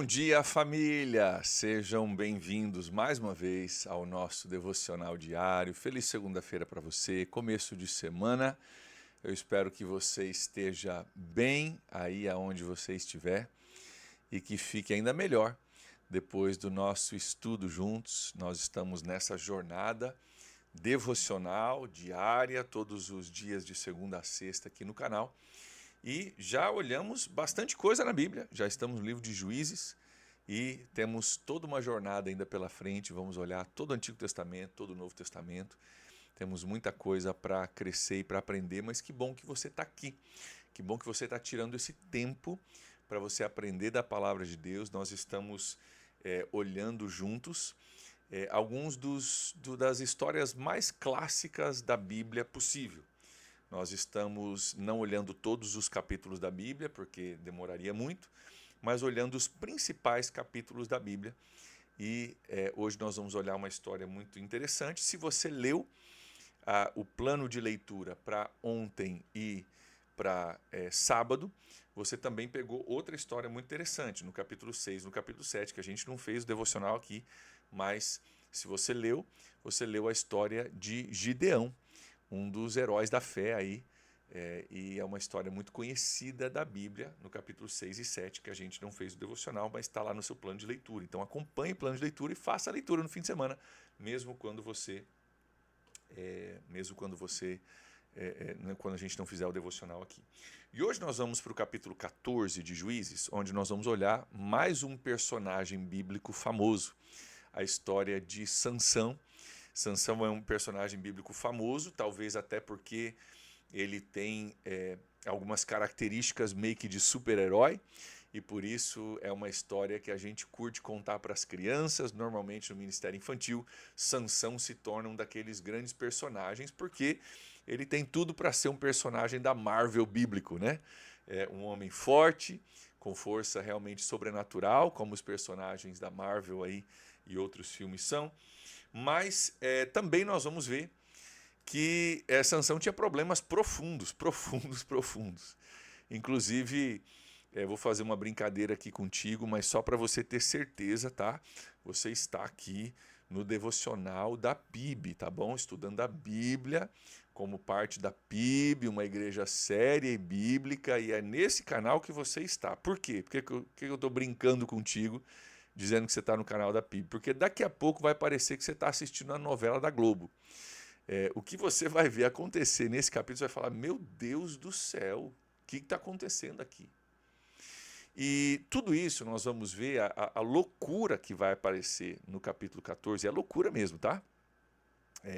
dia, família! Sejam bem-vindos mais uma vez ao nosso devocional diário. Feliz segunda-feira para você, começo de semana. Eu espero que você esteja bem aí aonde você estiver e que fique ainda melhor depois do nosso estudo juntos. Nós estamos nessa jornada devocional diária, todos os dias de segunda a sexta aqui no canal. E já olhamos bastante coisa na Bíblia, já estamos no livro de Juízes e temos toda uma jornada ainda pela frente. Vamos olhar todo o Antigo Testamento, todo o Novo Testamento. Temos muita coisa para crescer e para aprender, mas que bom que você está aqui. Que bom que você está tirando esse tempo para você aprender da palavra de Deus. Nós estamos olhando juntos alguns das histórias mais clássicas da Bíblia possível. Nós estamos não olhando todos os capítulos da Bíblia, porque demoraria muito, mas olhando os principais capítulos da Bíblia. E hoje nós vamos olhar uma história muito interessante. Se você leu o plano de leitura para ontem e para sábado, você também pegou outra história muito interessante, no capítulo 6, no capítulo 7, que a gente não fez o devocional aqui, mas se você leu a história de Gideão, um dos heróis da fé aí, e é uma história muito conhecida da Bíblia, no capítulo 6 e 7, que a gente não fez o devocional, mas está lá no seu plano de leitura. Então acompanhe o plano de leitura e faça a leitura no fim de semana, mesmo quando a gente não fizer o devocional aqui. E hoje nós vamos para o capítulo 14 de Juízes, onde nós vamos olhar mais um personagem bíblico famoso, a história de Sansão. Sansão é um personagem bíblico famoso, talvez até porque ele tem algumas características meio que de super-herói, e por isso é uma história que a gente curte contar para as crianças. Normalmente no Ministério Infantil, Sansão se torna um daqueles grandes personagens, porque ele tem tudo para ser um personagem da Marvel bíblico, né? Um homem forte, com força realmente sobrenatural, como os personagens da Marvel aí e outros filmes são. Mas também nós vamos ver que Sansão tinha problemas profundos. Inclusive, vou fazer uma brincadeira aqui contigo, mas só para você ter certeza, tá? Você está aqui no devocional da PIB, tá bom? Estudando a Bíblia como parte da PIB, uma igreja séria e bíblica, e é nesse canal que você está. Por quê? Por que eu estou brincando contigo, dizendo que você está no canal da PIB? Porque daqui a pouco vai parecer que você está assistindo a novela da Globo. O que você vai ver acontecer nesse capítulo, você vai falar, meu Deus do céu, o que está acontecendo aqui? E tudo isso nós vamos ver a loucura que vai aparecer no capítulo 14, é loucura mesmo, tá?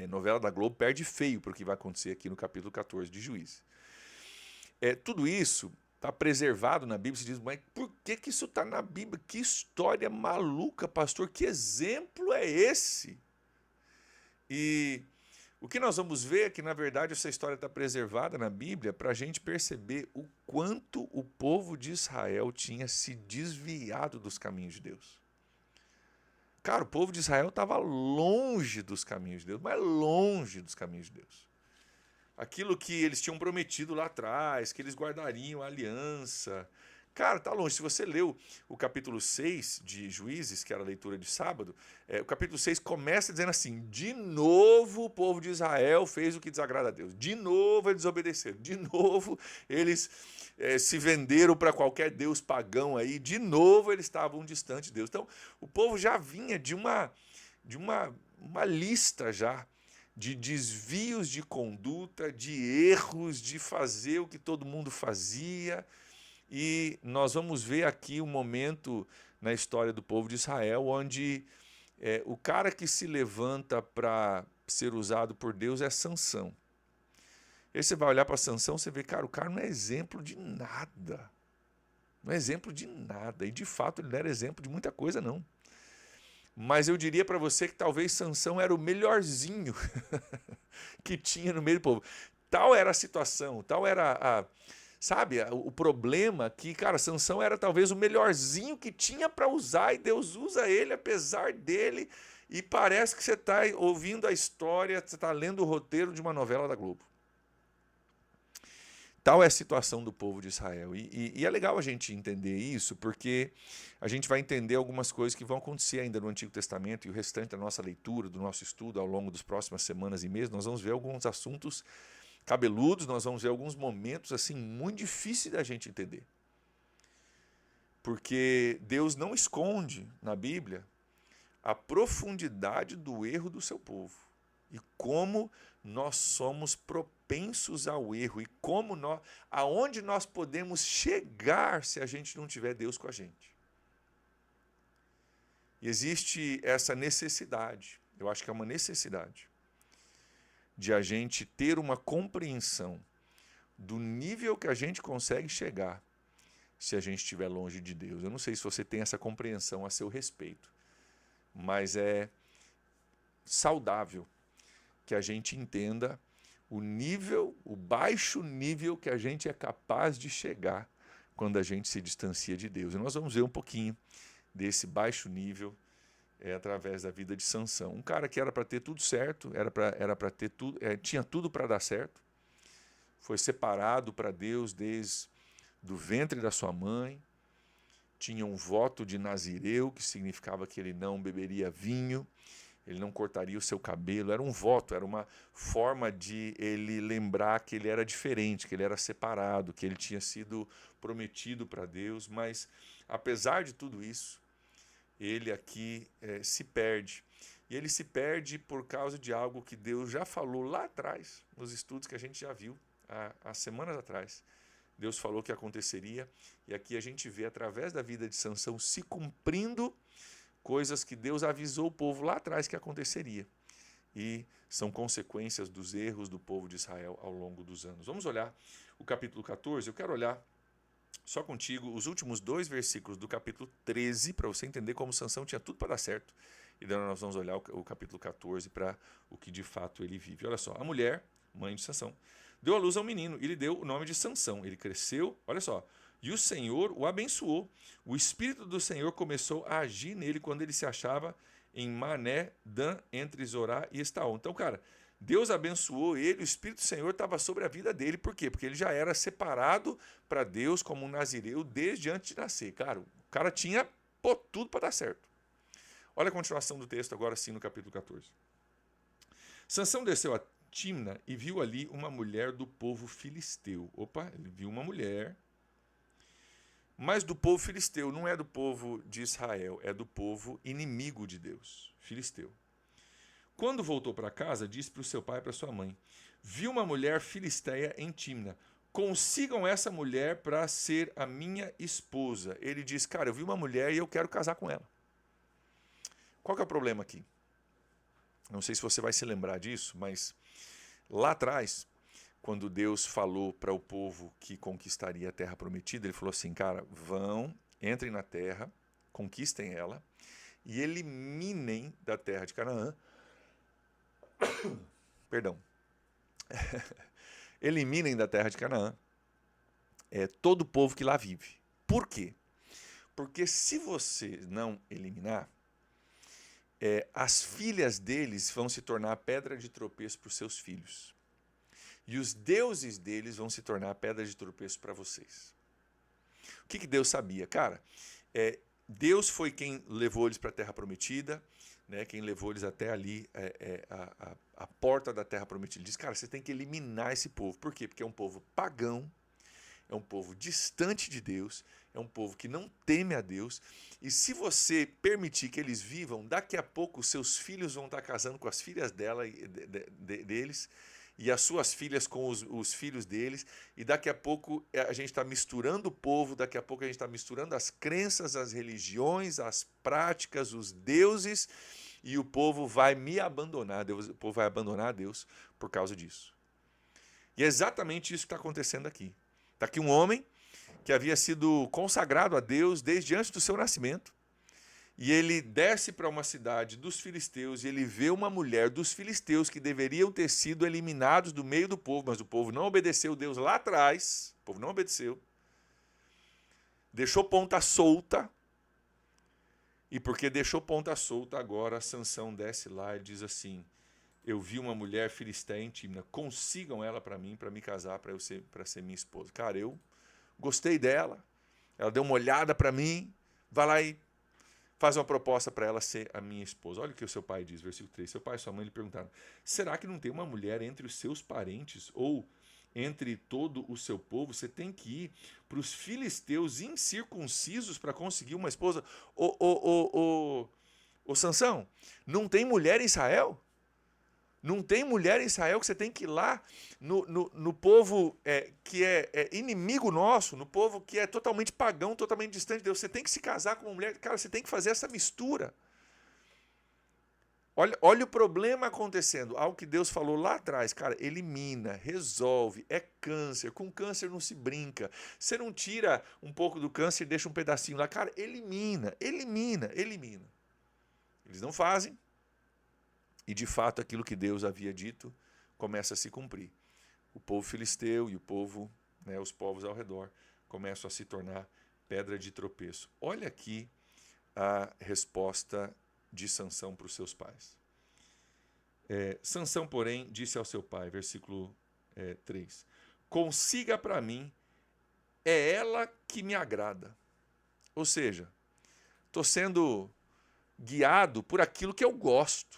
Novela da Globo perde feio para o que vai acontecer aqui no capítulo 14 de Juízes. Tudo isso está preservado na Bíblia. Você diz, mas por que isso está na Bíblia? Que história maluca, pastor, que exemplo é esse? E o que nós vamos ver é que, na verdade, essa história está preservada na Bíblia para a gente perceber o quanto o povo de Israel tinha se desviado dos caminhos de Deus. Cara, o povo de Israel estava longe dos caminhos de Deus, mas longe dos caminhos de Deus. Aquilo que eles tinham prometido lá atrás, que eles guardariam a aliança. Cara, tá longe. Se você leu o capítulo 6 de Juízes, que era a leitura de sábado, o capítulo 6 começa dizendo assim, de novo o povo de Israel fez o que desagrada a Deus. De novo eles desobedeceram. De novo eles se venderam para qualquer deus pagão aí. De novo eles estavam distantes de Deus. Então, o povo já vinha de uma lista já de desvios de conduta, de erros, de fazer o que todo mundo fazia. E nós vamos ver aqui um momento na história do povo de Israel onde o cara que se levanta para ser usado por Deus é Sansão. Aí você vai olhar para Sansão, você vê, cara, o cara não é exemplo de nada. Não é exemplo de nada. E de fato ele não era exemplo de muita coisa, não. Mas eu diria para você que talvez Sansão era o melhorzinho que tinha no meio do povo. Tal era a situação, tal era o problema que, cara, Sansão era talvez o melhorzinho que tinha para usar e Deus usa ele apesar dele. E parece que você está ouvindo a história, você está lendo o roteiro de uma novela da Globo. Tal é a situação do povo de Israel. E é legal a gente entender isso, porque a gente vai entender algumas coisas que vão acontecer ainda no Antigo Testamento e o restante da nossa leitura, do nosso estudo ao longo das próximas semanas e meses. Nós vamos ver alguns assuntos cabeludos, nós vamos ver alguns momentos assim muito difíceis da gente entender. Porque Deus não esconde na Bíblia a profundidade do erro do seu povo e como nós somos propensos ao erro e como aonde nós podemos chegar se a gente não tiver Deus com a gente. E existe essa necessidade, eu acho que é uma necessidade, de a gente ter uma compreensão do nível que a gente consegue chegar se a gente estiver longe de Deus. Eu não sei se você tem essa compreensão a seu respeito, mas é saudável que a gente entenda o nível, o baixo nível que a gente é capaz de chegar quando a gente se distancia de Deus. E nós vamos ver um pouquinho desse baixo nível através da vida de Sansão. Um cara que era para ter tudo certo, era para ter tudo, tinha tudo para dar certo, foi separado para Deus desde do ventre da sua mãe, tinha um voto de nazireu, que significava que ele não beberia vinho, ele não cortaria o seu cabelo, era um voto, era uma forma de ele lembrar que ele era diferente, que ele era separado, que ele tinha sido prometido para Deus, mas apesar de tudo isso, ele aqui se perde. E ele se perde por causa de algo que Deus já falou lá atrás, nos estudos que a gente já viu há semanas atrás. Deus falou que aconteceria, e aqui a gente vê através da vida de Sansão se cumprindo coisas que Deus avisou o povo lá atrás que aconteceria. E são consequências dos erros do povo de Israel ao longo dos anos. Vamos olhar o capítulo 14. Eu quero olhar só contigo os últimos 2 versículos do capítulo 13, para você entender como Sansão tinha tudo para dar certo. E daí nós vamos olhar o capítulo 14 para o que de fato ele vive. Olha só, a mulher, mãe de Sansão, deu à luz a um menino e lhe deu o nome de Sansão. Ele cresceu, olha só, e o Senhor o abençoou. O Espírito do Senhor começou a agir nele quando ele se achava em Mané, Dan, entre Zorá e Estaol. Então, cara, Deus abençoou ele, o Espírito do Senhor estava sobre a vida dele. Por quê? Porque ele já era separado para Deus como um nazireu desde antes de nascer. Cara, o cara tinha tudo para dar certo. Olha a continuação do texto agora sim no capítulo 14. Sansão desceu a Timna e viu ali uma mulher do povo filisteu. Opa, ele viu uma mulher, mas do povo filisteu, não é do povo de Israel, é do povo inimigo de Deus, filisteu. Quando voltou para casa, disse para o seu pai e para sua mãe: vi uma mulher filisteia em Timna, consigam essa mulher para ser a minha esposa. Ele diz: cara, eu vi uma mulher e eu quero casar com ela. Qual que é o problema aqui? Não sei se você vai se lembrar disso, mas lá atrás, quando Deus falou para o povo que conquistaria a terra prometida, ele falou assim, cara, entrem na terra, conquistem ela e eliminem da terra de Canaã, perdão, eliminem da terra de Canaã todo o povo que lá vive. Por quê? Porque se você não eliminar, as filhas deles vão se tornar pedra de tropeço para os seus filhos. E os deuses deles vão se tornar pedra de tropeço para vocês. O que Deus sabia? Cara, Deus foi quem levou eles para a Terra Prometida, né, quem levou eles até ali, a porta da Terra Prometida. Ele diz, cara, você tem que eliminar esse povo. Por quê? Porque é um povo pagão, é um povo distante de Deus, é um povo que não teme a Deus. E se você permitir que eles vivam, daqui a pouco os seus filhos vão estar casando com as filhas deles, e as suas filhas com os filhos deles, e daqui a pouco a gente está misturando o povo, daqui a pouco a gente está misturando as crenças, as religiões, as práticas, os deuses, e o povo vai me abandonar, o povo vai abandonar a Deus por causa disso. E é exatamente isso que está acontecendo aqui. Está aqui um homem que havia sido consagrado a Deus desde antes do seu nascimento, e ele desce para uma cidade dos filisteus e ele vê uma mulher dos filisteus que deveriam ter sido eliminados do meio do povo, mas o povo não obedeceu Deus lá atrás, o povo não obedeceu, deixou ponta solta, e porque deixou ponta solta, agora Sansão desce lá e diz assim, eu vi uma mulher filisteia em Tímina, consigam ela para mim, para me casar, para ser minha esposa. Cara, eu gostei dela, ela deu uma olhada para mim, vai lá e faz uma proposta para ela ser a minha esposa. Olha o que o seu pai diz, versículo 3. Seu pai e sua mãe lhe perguntaram: será que não tem uma mulher entre os seus parentes ou entre todo o seu povo? Você tem que ir para os filisteus incircuncisos para conseguir uma esposa. Ô Sansão, não tem mulher em Israel? Não tem mulher em Israel que você tem que ir lá no povo que é inimigo nosso, no povo que é totalmente pagão, totalmente distante de Deus. Você tem que se casar com uma mulher. Cara, você tem que fazer essa mistura. Olha o problema acontecendo. Algo que Deus falou lá atrás. Cara, elimina, resolve. É câncer. Com câncer não se brinca. Você não tira um pouco do câncer e deixa um pedacinho lá. Cara, elimina, elimina, elimina. Eles não fazem. E de fato aquilo que Deus havia dito começa a se cumprir. O povo filisteu e o povo, né, os povos ao redor, começam a se tornar pedra de tropeço. Olha aqui a resposta de Sansão para os seus pais. Sansão, porém, disse ao seu pai, versículo 3, consiga para mim, é ela que me agrada. Ou seja, estou sendo guiado por aquilo que eu gosto.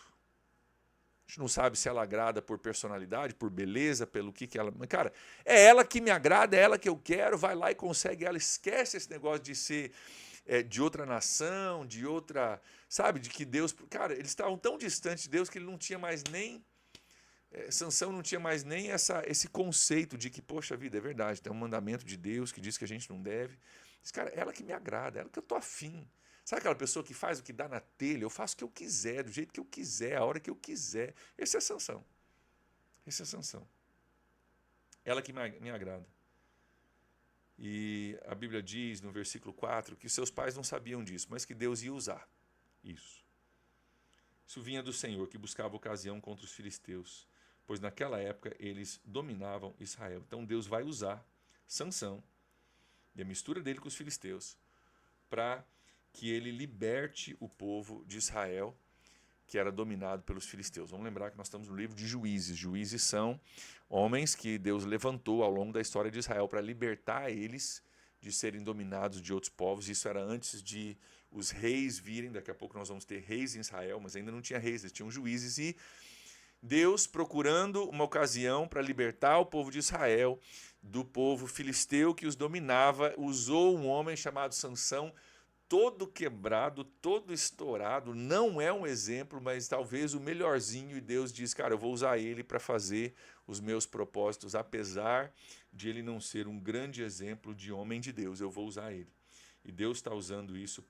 A gente não sabe se ela agrada por personalidade, por beleza, pelo que ela... Mas, cara, é ela que me agrada, é ela que eu quero, vai lá e consegue ela. Esquece esse negócio de ser de outra nação, de outra... Sabe, de que Deus... Cara, eles estavam tão distantes de Deus que ele não tinha mais nem... Sansão não tinha mais nem esse conceito de que, poxa vida, é verdade, tem um mandamento de Deus que diz que a gente não deve. Mas, cara, ela que me agrada, ela que eu tô afim. Sabe aquela pessoa que faz o que dá na telha? Eu faço o que eu quiser, do jeito que eu quiser, a hora que eu quiser. Esse é Sansão. Esse é Sansão. Ela que me agrada. E a Bíblia diz no versículo 4 que seus pais não sabiam disso, mas que Deus ia usar isso. Isso vinha do Senhor, que buscava ocasião contra os filisteus, pois naquela época eles dominavam Israel. Então Deus vai usar Sansão e a mistura dele com os filisteus para que ele liberte o povo de Israel, que era dominado pelos filisteus. Vamos lembrar que nós estamos no livro de Juízes. Juízes são homens que Deus levantou ao longo da história de Israel para libertar eles de serem dominados de outros povos. Isso era antes de os reis virem. Daqui a pouco nós vamos ter reis em Israel, mas ainda não tinha reis, eles tinham juízes. E Deus, procurando uma ocasião para libertar o povo de Israel do povo filisteu que os dominava, usou um homem chamado Sansão, todo quebrado, todo estourado, não é um exemplo, mas talvez o melhorzinho, e Deus diz, cara, eu vou usar ele para fazer os meus propósitos, apesar de ele não ser um grande exemplo de homem de Deus, eu vou usar ele. E Deus está usando isso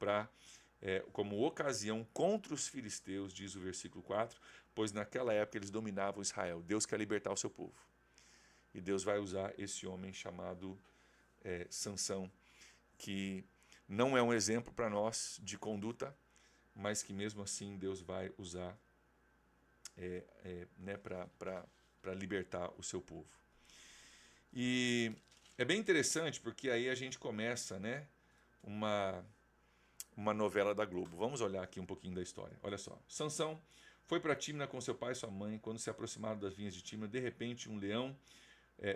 como ocasião contra os filisteus, diz o versículo 4, pois naquela época eles dominavam Israel. Deus quer libertar o seu povo. E Deus vai usar esse homem chamado Sansão, que não é um exemplo para nós de conduta, mas que mesmo assim Deus vai usar para libertar o seu povo. E é bem interessante porque aí a gente começa uma novela da Globo. Vamos olhar aqui um pouquinho da história. Olha só. Sansão foi para Tímina com seu pai e sua mãe. Quando se aproximaram das vinhas de Tímina, de repente um leão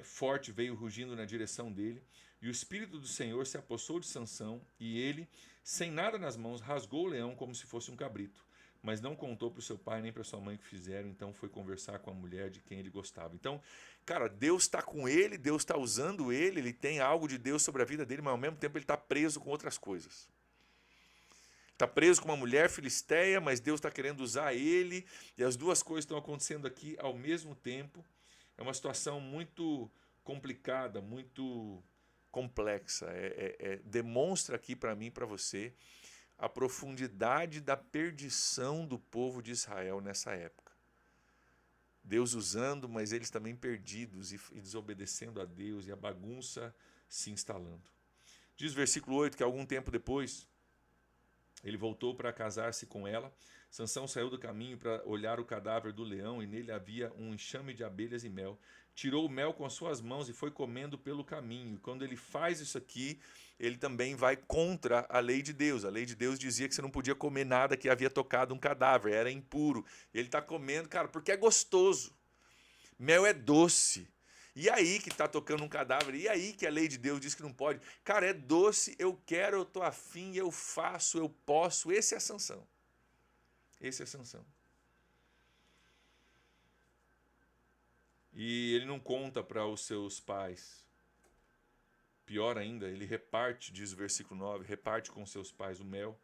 forte veio rugindo na direção dele, e o Espírito do Senhor se apossou de Sansão, e ele, sem nada nas mãos, rasgou o leão como se fosse um cabrito, mas não contou para o seu pai nem para sua mãe o que fizeram, então foi conversar com a mulher de quem ele gostava. Então, cara, Deus está com ele, Deus está usando ele, ele tem algo de Deus sobre a vida dele, mas ao mesmo tempo ele está preso com outras coisas. Está preso com uma mulher filisteia, mas Deus está querendo usar ele, e as duas coisas estão acontecendo aqui ao mesmo tempo. É uma situação muito complicada, muito complexa. Demonstra aqui para mim e para você a profundidade da perdição do povo de Israel nessa época. Deus usando, mas eles também perdidos e desobedecendo a Deus, e a bagunça se instalando. Diz o versículo 8 que algum tempo depois ele voltou para casar-se com ela. Sansão saiu do caminho para olhar o cadáver do leão, e nele havia um enxame de abelhas e mel. Tirou o mel com as suas mãos e foi comendo pelo caminho. E quando ele faz isso aqui, ele também vai contra a lei de Deus. A lei de Deus dizia que você não podia comer nada que havia tocado um cadáver, era impuro. Ele está comendo, cara, porque é gostoso. Mel é doce. E aí que está tocando um cadáver? E aí que a lei de Deus diz que não pode? Cara, é doce, eu quero, eu tô afim, eu faço, eu posso. Esse é Sansão. Esse é Sansão. E ele não conta para os seus pais. Pior ainda, ele reparte, diz o versículo 9, reparte com seus pais o mel,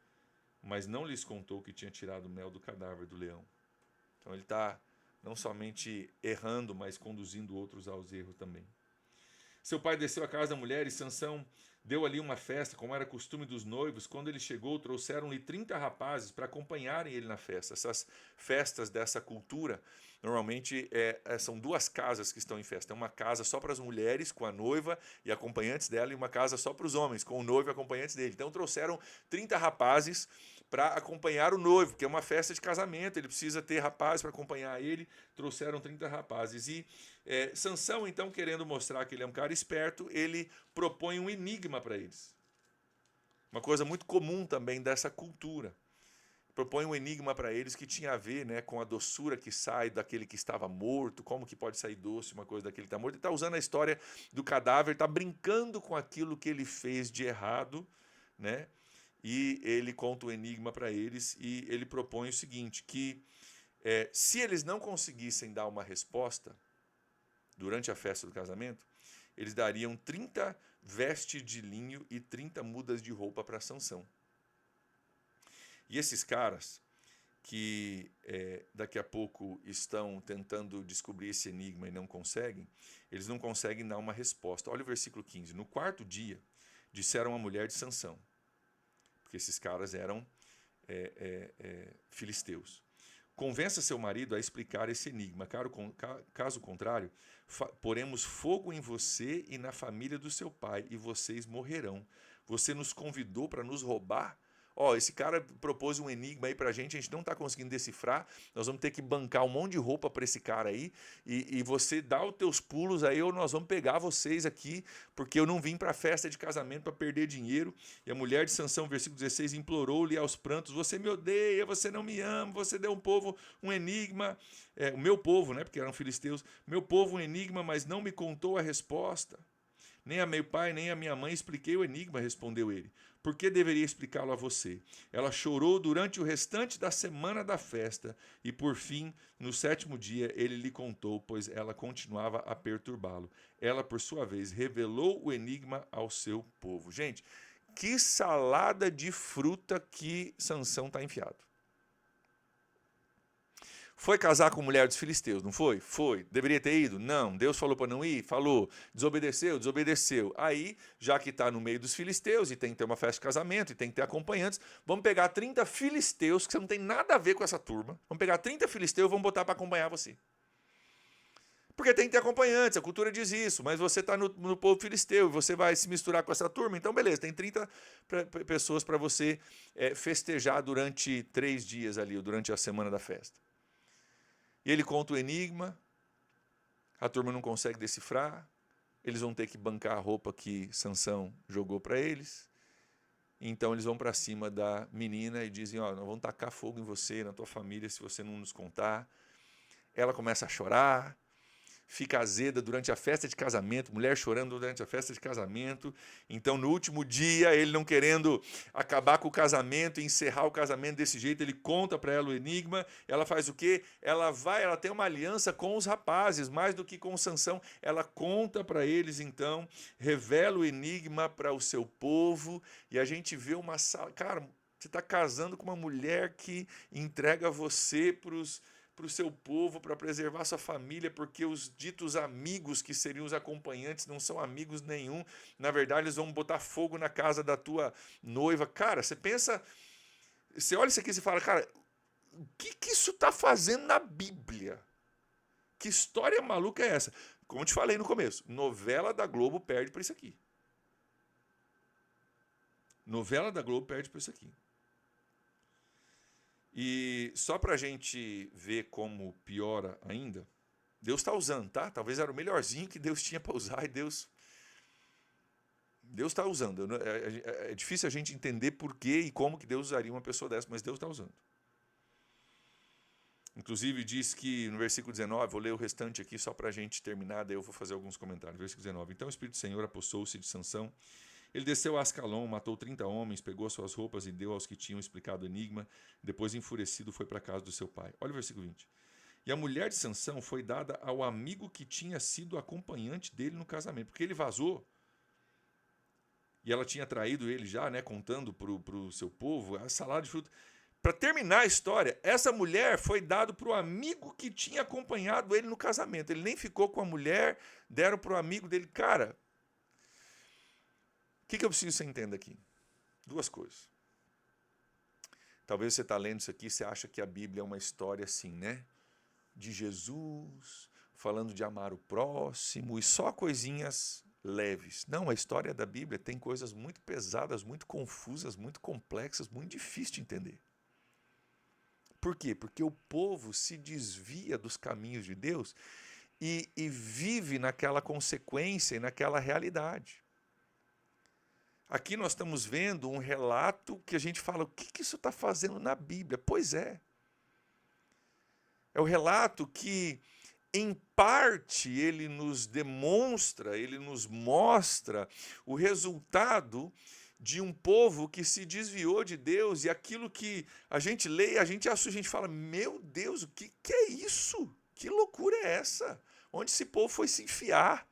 mas não lhes contou que tinha tirado o mel do cadáver do leão. Então ele está não somente errando, mas conduzindo outros aos erros também. Seu pai desceu à casa da mulher e Sansão deu ali uma festa, como era costume dos noivos. Quando ele chegou, trouxeram-lhe 30 rapazes para acompanharem ele na festa. Essas festas dessa cultura, normalmente são duas casas que estão em festa. É uma casa só para as mulheres, com a noiva e acompanhantes dela, e uma casa só para os homens, com o noivo e acompanhantes dele. Então trouxeram 30 rapazes para acompanhar o noivo, que é uma festa de casamento, ele precisa ter rapazes para acompanhar ele, trouxeram 30 rapazes. E Sansão, então, querendo mostrar que ele é um cara esperto, ele propõe um enigma para eles. Uma coisa muito comum também dessa cultura. Propõe um enigma para eles que tinha a ver, né, com a doçura que sai daquele que estava morto, como que pode sair doce uma coisa daquele que está morto. Ele está usando a história do cadáver, está brincando com aquilo que ele fez de errado, né? E ele conta o enigma para eles e ele propõe o seguinte, que se eles não conseguissem dar uma resposta durante a festa do casamento, eles dariam 30 vestes de linho e 30 mudas de roupa para Sansão. E esses caras que daqui a pouco estão tentando descobrir esse enigma e não conseguem, eles não conseguem dar uma resposta. Olha o versículo 15. No quarto dia, disseram à mulher de Sansão, porque esses caras eram filisteus. Convença seu marido a explicar esse enigma. Caso contrário, poremos fogo em você e na família do seu pai, e vocês morrerão. Você nos convidou para nos roubar? Esse cara propôs um enigma aí pra gente não está conseguindo decifrar, nós vamos ter que bancar um monte de roupa para esse cara aí, e você dá os teus pulos aí, ou nós vamos pegar vocês aqui, porque eu não vim para a festa de casamento para perder dinheiro. E a mulher de Sansão, versículo 16, implorou-lhe aos prantos, você me odeia, você não me ama, você deu um povo um enigma, o meu povo, né, porque eram filisteus, meu povo um enigma, mas não me contou a resposta. Nem a meu pai, nem a minha mãe expliquei o enigma, respondeu ele. Por que deveria explicá-lo a você? Ela chorou durante o restante da semana da festa e, por fim, no sétimo dia, ele lhe contou, pois ela continuava a perturbá-lo. Ela, por sua vez, revelou o enigma ao seu povo. Gente, que salada de fruta que Sansão está enfiado. Foi casar com mulher dos filisteus, não foi? Foi. Deveria ter ido? Não. Deus falou para não ir? Falou. Desobedeceu? Desobedeceu. Aí, já que está no meio dos filisteus e tem que ter uma festa de casamento e tem que ter acompanhantes, vamos pegar 30 filisteus, que você não tem nada a ver com essa turma. Vamos pegar 30 filisteus e vamos botar para acompanhar você. Porque tem que ter acompanhantes, a cultura diz isso, mas você está no povo filisteu e você vai se misturar com essa turma, então beleza, tem 30 pessoas para você festejar durante 3 dias ali, ou durante a semana da festa. E ele conta o enigma, a turma não consegue decifrar, eles vão ter que bancar a roupa que Sansão jogou para eles, então eles vão para cima da menina e dizem, nós vamos tacar fogo em você, na tua família, se você não nos contar. Ela começa a chorar, fica azeda durante a festa de casamento, mulher chorando durante a festa de casamento. Então, no último dia, ele não querendo acabar com o casamento e encerrar o casamento desse jeito, ele conta para ela o enigma. Ela faz o quê? Ela tem uma aliança com os rapazes, mais do que com Sansão. Ela conta para eles, então, revela o enigma para o seu povo, e a gente vê uma sala. Cara, você está casando com uma mulher que entrega você para o seu povo, para preservar sua família, porque os ditos amigos, que seriam os acompanhantes, não são amigos nenhum. Na verdade, eles vão botar fogo na casa da tua noiva. Cara, você pensa, você olha isso aqui e você fala, cara, o que isso está fazendo na Bíblia? Que história maluca é essa? Como eu te falei no começo, novela da Globo perde por isso aqui. Novela da Globo perde por isso aqui. E só para a gente ver como piora ainda, Deus está usando, tá? Talvez era o melhorzinho que Deus tinha para usar e Deus Deus está usando. É difícil a gente entender por que e como que Deus usaria uma pessoa dessa, mas Deus está usando. Inclusive diz que no versículo 19, vou ler o restante aqui só para a gente terminar, daí eu vou fazer alguns comentários. Versículo 19. Então o Espírito do Senhor apossou-se de Sansão. Ele desceu a Ascalon, matou 30 homens, pegou suas roupas e deu aos que tinham explicado o enigma. Depois, enfurecido, foi para a casa do seu pai. Olha o versículo 20. E a mulher de Sansão foi dada ao amigo que tinha sido acompanhante dele no casamento, porque ele vazou. E ela tinha traído ele já, né, contando para o seu povo, a salada de fruta. Para terminar a história, essa mulher foi dada para o amigo que tinha acompanhado ele no casamento. Ele nem ficou com a mulher, deram para o amigo dele. Cara, o que eu preciso que você entenda aqui? Duas coisas. Talvez você está lendo isso aqui e você acha que a Bíblia é uma história assim, né? De Jesus, falando de amar o próximo e só coisinhas leves. Não, a história da Bíblia tem coisas muito pesadas, muito confusas, muito complexas, muito difíceis de entender. Por quê? Porque o povo se desvia dos caminhos de Deus e vive naquela consequência e naquela realidade. Aqui nós estamos vendo um relato que a gente fala, o que isso está fazendo na Bíblia? Pois é. É o relato que, em parte, ele nos demonstra, ele nos mostra o resultado de um povo que se desviou de Deus, e aquilo que a gente lê, a gente fala, meu Deus, o que é isso? Que loucura é essa? Onde esse povo foi se enfiar?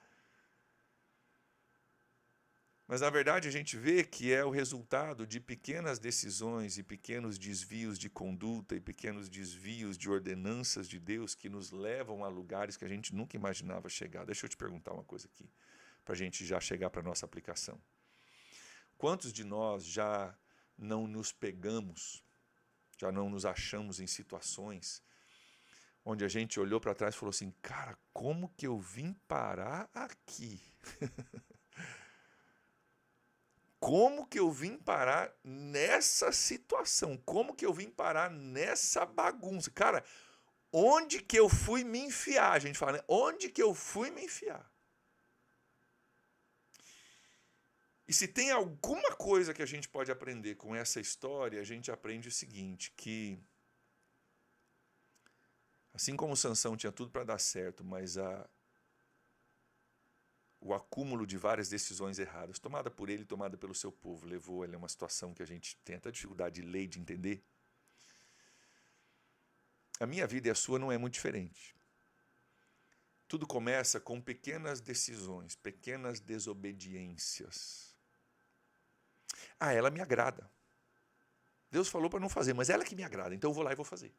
Mas, na verdade, a gente vê que é o resultado de pequenas decisões e pequenos desvios de conduta e pequenos desvios de ordenanças de Deus que nos levam a lugares que a gente nunca imaginava chegar. Deixa eu te perguntar uma coisa aqui, para a gente já chegar para a nossa aplicação. Quantos de nós já não nos pegamos, já não nos achamos em situações onde a gente olhou para trás e falou assim, cara, como que eu vim parar aqui? Como que eu vim parar nessa situação? Como que eu vim parar nessa bagunça? Cara, onde que eu fui me enfiar? A gente fala, né? Onde que eu fui me enfiar? E se tem alguma coisa que a gente pode aprender com essa história, a gente aprende o seguinte, que assim como Sansão tinha tudo para dar certo, mas o acúmulo de várias decisões erradas, tomada por ele e tomada pelo seu povo, levou ele a uma situação que a gente tem até dificuldade de ler e de entender. A minha vida e a sua não é muito diferente. Tudo começa com pequenas decisões, pequenas desobediências. Ah, ela me agrada. Deus falou para não fazer, mas ela que me agrada, então eu vou lá e vou fazer.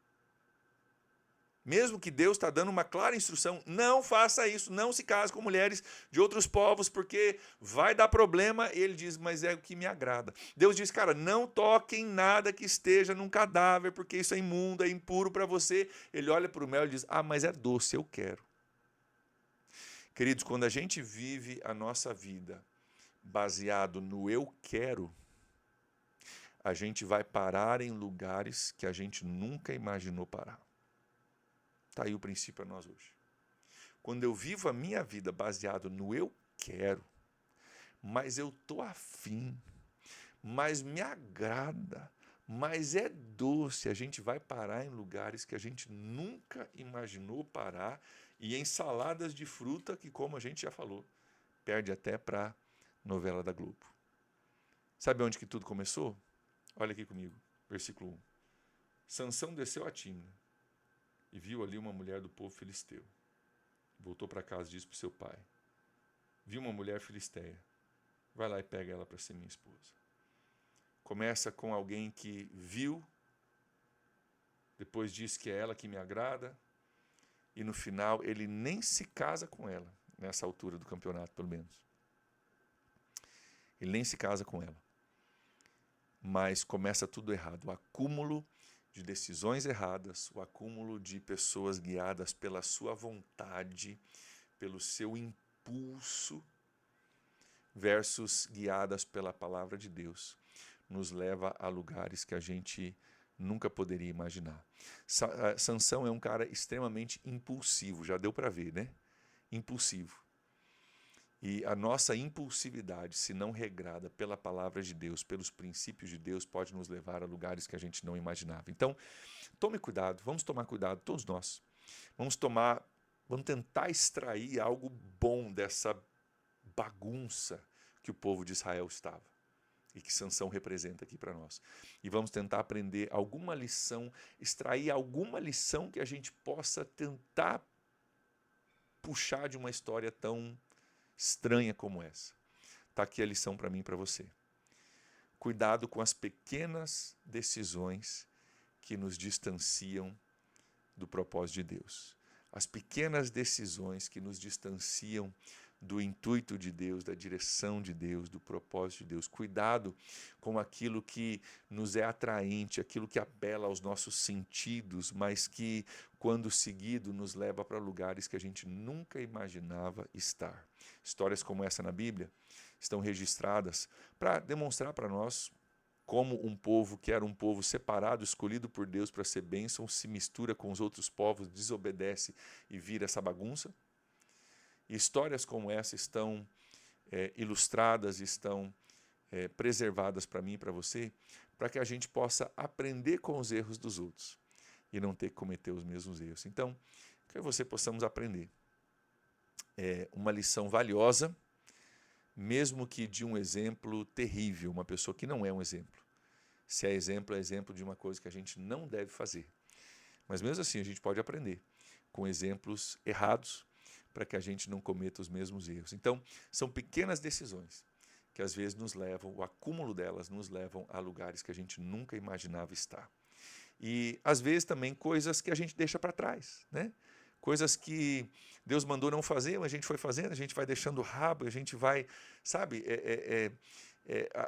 Mesmo que Deus está dando uma clara instrução, não faça isso, não se case com mulheres de outros povos, porque vai dar problema. Ele diz, mas é o que me agrada. Deus diz, cara, não toque em nada que esteja num cadáver, porque isso é imundo, é impuro para você. Ele olha para o mel e diz, ah, mas é doce, eu quero. Queridos, quando a gente vive a nossa vida baseado no eu quero, a gente vai parar em lugares que a gente nunca imaginou parar. Está aí o princípio a nós hoje. Quando eu vivo a minha vida baseado no eu quero, mas eu estou afim, mas me agrada, mas é doce, a gente vai parar em lugares que a gente nunca imaginou parar e em saladas de fruta que, como a gente já falou, perde até para novela da Globo. Sabe onde que tudo começou? Olha aqui comigo, versículo 1. Sansão desceu a Timna e viu ali uma mulher do povo filisteu. Voltou para casa e disse para o seu pai, viu uma mulher filisteia, vai lá e pega ela para ser minha esposa. Começa com alguém que viu, depois diz que é ela que me agrada, e no final ele nem se casa com ela, nessa altura do campeonato pelo menos. Ele nem se casa com ela. Mas começa tudo errado, o acúmulo de decisões erradas, o acúmulo de pessoas guiadas pela sua vontade, pelo seu impulso, versus guiadas pela palavra de Deus, nos leva a lugares que a gente nunca poderia imaginar. Sansão é um cara extremamente impulsivo, já deu para ver, né? Impulsivo. E a nossa impulsividade, se não regrada pela palavra de Deus, pelos princípios de Deus, pode nos levar a lugares que a gente não imaginava. Então, tome cuidado, vamos tomar cuidado, todos nós. Vamos tentar extrair algo bom dessa bagunça que o povo de Israel estava e que Sansão representa aqui para nós. E vamos tentar aprender alguma lição, extrair alguma lição que a gente possa tentar puxar de uma história tão estranha como essa. Está aqui a lição para mim e para você. Cuidado com as pequenas decisões que nos distanciam do propósito de Deus. As pequenas decisões que nos distanciam do intuito de Deus, da direção de Deus, do propósito de Deus. Cuidado com aquilo que nos é atraente, aquilo que apela aos nossos sentidos, mas que, quando seguido, nos leva para lugares que a gente nunca imaginava estar. Histórias como essa na Bíblia estão registradas para demonstrar para nós como um povo que era um povo separado, escolhido por Deus para ser bênção, se mistura com os outros povos, desobedece e vira essa bagunça. E histórias como essa estão ilustradas, estão preservadas para mim e para você, para que a gente possa aprender com os erros dos outros e não ter que cometer os mesmos erros. Então, que você possamos aprender uma lição valiosa, mesmo que de um exemplo terrível, uma pessoa que não é um exemplo. Se é exemplo de uma coisa que a gente não deve fazer. Mas mesmo assim a gente pode aprender com exemplos errados para que a gente não cometa os mesmos erros. Então, são pequenas decisões que às vezes nos levam, o acúmulo delas nos levam a lugares que a gente nunca imaginava estar. E às vezes também coisas que a gente deixa para trás, né? Coisas que Deus mandou não fazer, mas a gente foi fazendo, a gente vai deixando o rabo, a gente vai, sabe,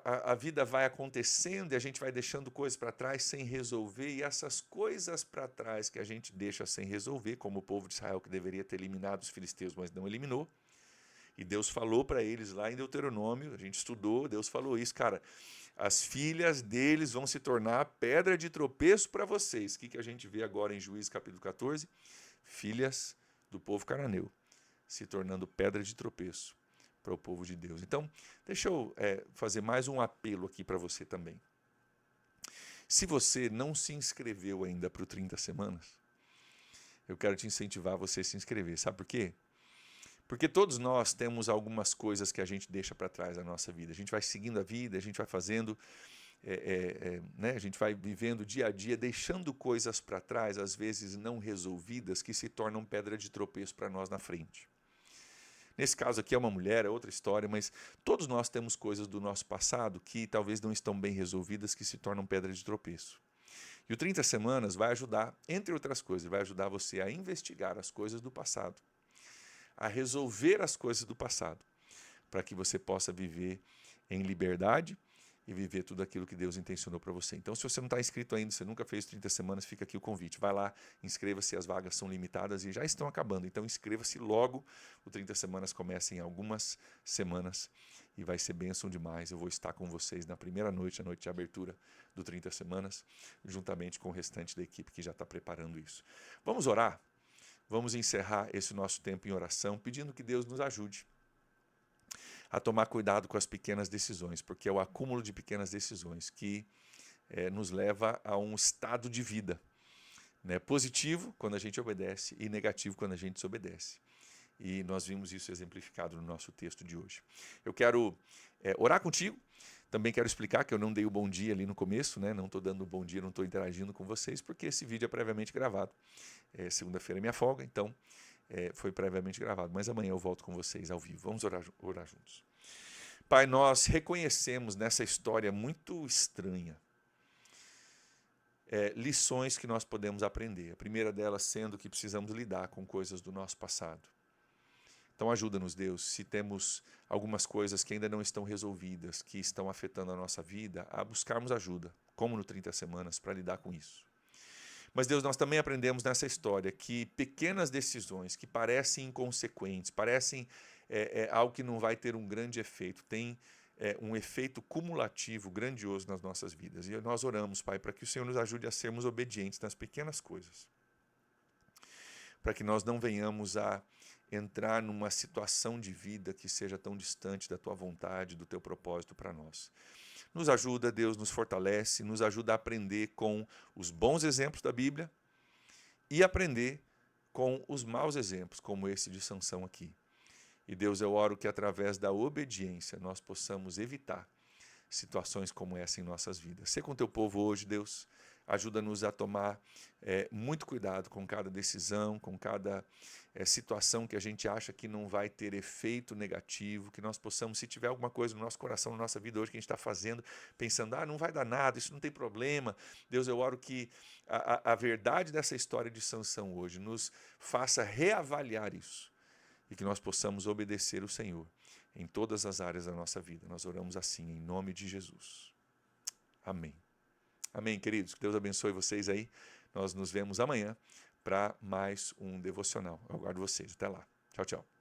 a vida vai acontecendo e a gente vai deixando coisas para trás sem resolver, e essas coisas para trás que a gente deixa sem resolver, como o povo de Israel que deveria ter eliminado os filisteus, mas não eliminou, e Deus falou para eles lá em Deuteronômio, a gente estudou, Deus falou isso, cara, as filhas deles vão se tornar pedra de tropeço para vocês. O que a gente vê agora em Juízes capítulo 14? Filhas do povo cananeu se tornando pedra de tropeço para o povo de Deus. Então, deixa eu fazer mais um apelo aqui para você também. Se você não se inscreveu ainda para o 30 Semanas, eu quero te incentivar a você se inscrever. Sabe por quê? Porque todos nós temos algumas coisas que a gente deixa para trás da nossa vida. A gente vai seguindo a vida, a gente vai fazendo, né? A gente vai vivendo dia a dia, deixando coisas para trás, às vezes não resolvidas, que se tornam pedra de tropeço para nós na frente. Nesse caso aqui é uma mulher, é outra história, mas todos nós temos coisas do nosso passado que talvez não estão bem resolvidas, que se tornam pedra de tropeço. E o 30 Semanas vai ajudar, entre outras coisas, vai ajudar você a investigar as coisas do passado, a resolver as coisas do passado, para que você possa viver em liberdade e viver tudo aquilo que Deus intencionou para você. Então, se você não está inscrito ainda, você nunca fez 30 Semanas, fica aqui o convite. Vai lá, inscreva-se, as vagas são limitadas e já estão acabando. Então, inscreva-se logo. O 30 Semanas começa em algumas semanas e vai ser bênção demais. Eu vou estar com vocês na primeira noite, a noite de abertura do 30 Semanas, juntamente com o restante da equipe que já está preparando isso. Vamos orar? Vamos encerrar esse nosso tempo em oração, pedindo que Deus nos ajude a tomar cuidado com as pequenas decisões, porque é o acúmulo de pequenas decisões que nos leva a um estado de vida, né? Positivo quando a gente obedece e negativo quando a gente desobedece. E nós vimos isso exemplificado no nosso texto de hoje. Eu quero orar contigo, também quero explicar que eu não dei o bom dia ali no começo, né? Não estou dando o bom dia, não estou interagindo com vocês, porque esse vídeo é previamente gravado. Segunda-feira é minha folga, então foi previamente gravado, mas amanhã eu volto com vocês ao vivo. Vamos orar juntos. Pai, nós reconhecemos nessa história muito estranha lições que nós podemos aprender. A primeira delas sendo que precisamos lidar com coisas do nosso passado. Então ajuda-nos, Deus, se temos algumas coisas que ainda não estão resolvidas, que estão afetando a nossa vida, a buscarmos ajuda, como no 30 Semanas, para lidar com isso. Mas, Deus, nós também aprendemos nessa história que pequenas decisões que parecem inconsequentes, parecem algo que não vai ter um grande efeito, tem um efeito cumulativo grandioso nas nossas vidas. E nós oramos, Pai, para que o Senhor nos ajude a sermos obedientes nas pequenas coisas, para que nós não venhamos a entrar numa situação de vida que seja tão distante da tua vontade, do teu propósito para nós. Nos ajuda, Deus, nos fortalece, nos ajuda a aprender com os bons exemplos da Bíblia e aprender com os maus exemplos, como esse de Sansão aqui. E Deus, eu oro que através da obediência nós possamos evitar situações como essa em nossas vidas. Sê com teu povo hoje, Deus. Ajuda-nos a tomar muito cuidado com cada decisão, com cada situação que a gente acha que não vai ter efeito negativo, que nós possamos, se tiver alguma coisa no nosso coração, na nossa vida hoje que a gente está fazendo, pensando, não vai dar nada, isso não tem problema. Deus, eu oro que a verdade dessa história de Sansão hoje nos faça reavaliar isso e que nós possamos obedecer o Senhor em todas as áreas da nossa vida. Nós oramos assim, em nome de Jesus. Amém. Amém, queridos. Que Deus abençoe vocês aí. Nós nos vemos amanhã para mais um devocional. Eu aguardo vocês. Até lá. Tchau, tchau.